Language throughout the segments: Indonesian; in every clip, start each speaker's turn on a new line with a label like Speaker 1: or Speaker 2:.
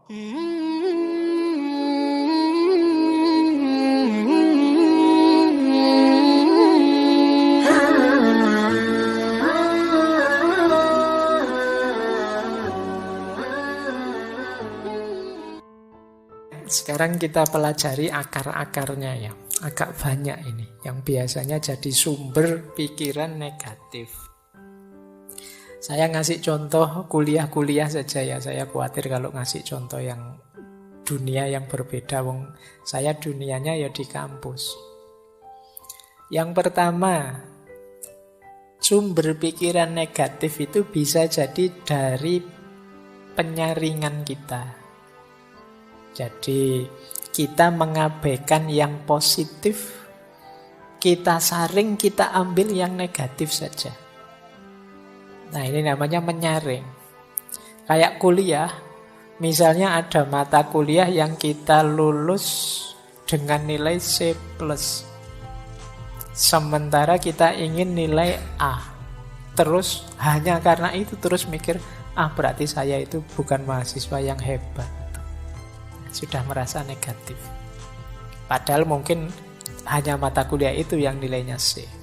Speaker 1: Sekarang kita pelajari akar-akarnya ya. Agak banyak ini yang biasanya jadi sumber pikiran negatif. Saya ngasih contoh kuliah-kuliah saja ya. Saya khawatir kalau ngasih contoh yang dunia yang berbeda. Wong saya dunianya ya di kampus. Yang pertama, sumber pikiran negatif itu bisa jadi dari penyaringan kita. Jadi kita mengabaikan yang positif, kita saring, kita ambil yang negatif saja. Nah, ini namanya menyaring. Kayak kuliah, misalnya ada mata kuliah yang kita lulus dengan nilai C+. Sementara kita ingin nilai A. Terus hanya karena itu terus mikir, berarti saya itu bukan mahasiswa yang hebat. Sudah merasa negatif. Padahal mungkin hanya mata kuliah itu yang nilainya C.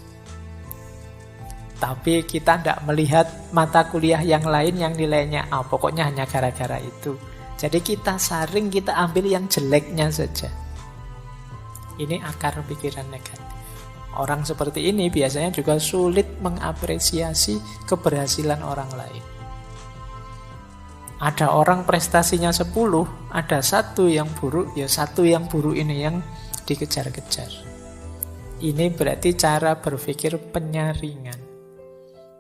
Speaker 1: Tapi kita tidak melihat mata kuliah yang lain yang nilainya A. Pokoknya hanya gara-gara itu. Jadi kita saring, kita ambil yang jeleknya saja. Ini akar pikiran negatif. Orang seperti ini biasanya juga sulit mengapresiasi keberhasilan orang lain. Ada orang prestasinya 10, ada satu yang buruk, ya satu yang buruk ini yang dikejar-kejar. Ini berarti cara berpikir penyaringan.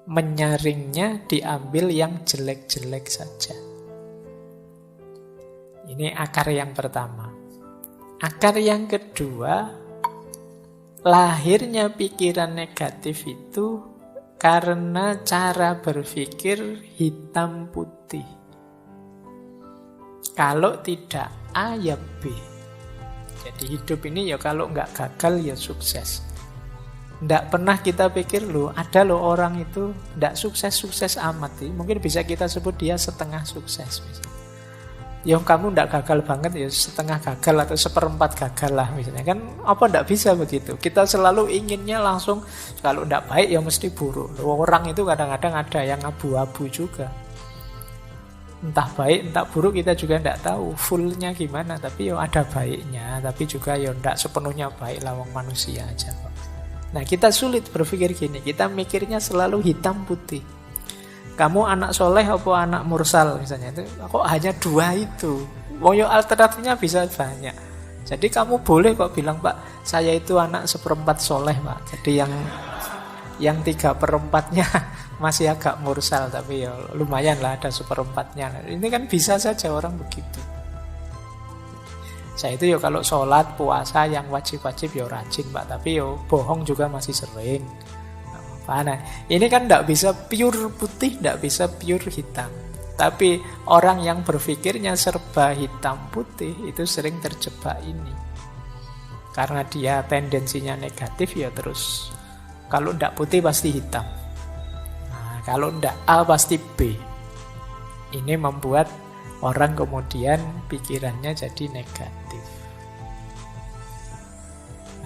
Speaker 1: Menyaringnya diambil yang jelek-jelek saja. Ini akar yang pertama. Akar yang kedua, lahirnya pikiran negatif itu karena cara berpikir hitam putih. Kalau tidak A ya B. Jadi hidup ini ya kalau nggak gagal ya sukses. Nggak pernah kita pikir ada orang itu nggak sukses-sukses amat. Mungkin bisa kita sebut dia setengah sukses. Ya kamu nggak gagal banget ya setengah gagal atau seperempat gagal lah misalnya. Kan apa nggak bisa begitu. Kita selalu inginnya langsung kalau nggak baik ya mesti buruk. Orang itu kadang-kadang ada yang abu-abu juga. Entah baik, entah buruk kita juga tidak tahu fullnya gimana, tapi ya ada baiknya, tapi juga ya tidak sepenuhnya baik, lawang manusia aja kok. Nah kita sulit berpikir gini, kita mikirnya selalu hitam putih. Kamu anak soleh apa anak mursal misalnya, itu kok hanya dua itu. Woyo alternatifnya bisa banyak. Jadi kamu boleh kok bilang, Pak, saya itu anak seperempat soleh, Pak. Jadi yang 3/4-nya masih agak mursal, tapi ya lumayan lah ada seperempatnya. Ini kan bisa saja orang begitu. Saya itu ya kalau sholat, puasa yang wajib-wajib ya rajin Pak, tapi ya bohong juga masih sering. Nah, ini kan tidak bisa pure putih, tidak bisa pure hitam. Tapi orang yang berpikirnya serba hitam putih itu sering terjebak ini. Karena dia tendensinya negatif ya terus. Kalau tidak putih pasti hitam. Nah, kalau tidak A pasti B. Ini membuat orang kemudian pikirannya jadi negatif.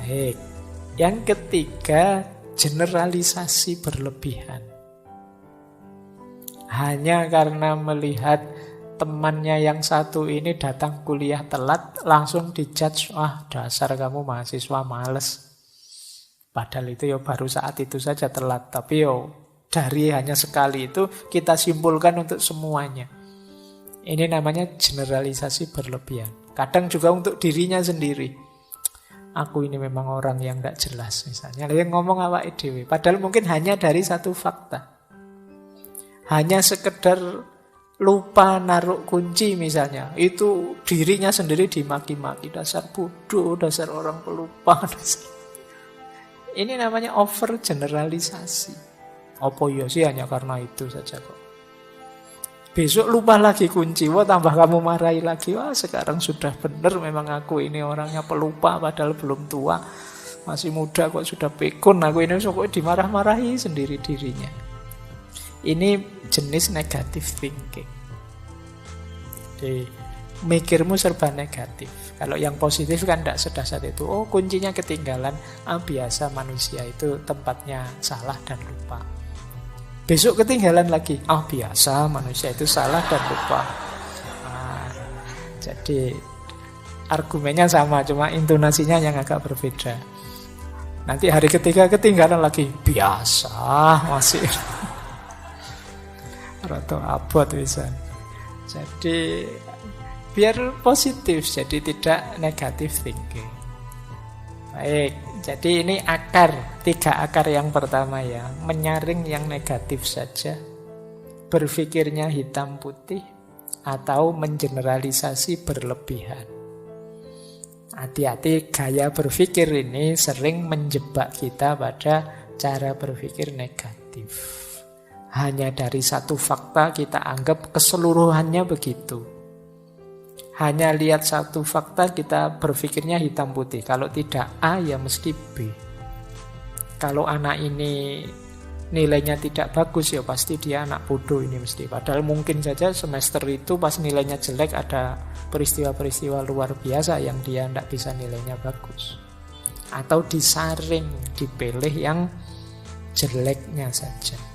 Speaker 1: Baik. Yang ketiga, generalisasi berlebihan. Hanya karena melihat temannya yang satu ini datang kuliah telat, langsung dijudge, dasar kamu mahasiswa males. Padahal itu ya baru saat itu saja telat. Tapi dari hanya sekali itu kita simpulkan untuk semuanya. Ini namanya generalisasi berlebihan. Kadang juga untuk dirinya sendiri. Aku ini memang orang yang tidak jelas misalnya. Yang ngomong awake dhewe. Padahal mungkin hanya dari satu fakta. Hanya sekedar lupa naruh kunci misalnya. Itu dirinya sendiri dimaki-maki. Dasar bodoh, dasar orang pelupa. Ini namanya over generalisasi. Apa ya sih hanya karena itu saja kok. Besok lupa lagi kunci, tambah kamu marahi lagi. Sekarang sudah benar memang aku ini orangnya pelupa padahal belum tua. Masih muda kok sudah pikun. Aku ini kok dimarah-marahi sendiri dirinya. Ini jenis negative thinking. Jadi, mikirmu serba negatif. Kalau yang positif kan tidak sedasar itu. Oh, kuncinya ketinggalan. Biasa manusia itu tempatnya salah dan lupa. Besok ketinggalan lagi. Biasa manusia itu salah dan lupa. Jadi argumennya sama, cuma intonasinya yang agak berbeda. Nanti hari ketiga ketinggalan lagi. Biasa masih. Roto abot bisa. Jadi biar positif, jadi tidak negatif thinking. Baik, jadi ini akar, 3 akar yang pertama ya. Menyaring yang negatif saja, berpikirnya hitam putih, atau mengeneralisasi berlebihan. Hati-hati, gaya berpikir ini sering menjebak kita pada cara berpikir negatif. Hanya dari satu fakta kita anggap keseluruhannya begitu. Hanya lihat satu fakta kita berpikirnya hitam putih. Kalau tidak A ya mesti B. Kalau anak ini nilainya tidak bagus ya pasti dia anak bodoh ini mesti. Padahal mungkin saja semester itu pas nilainya jelek ada peristiwa-peristiwa luar biasa yang dia tidak bisa nilainya bagus. Atau disaring, dipilih yang jeleknya saja.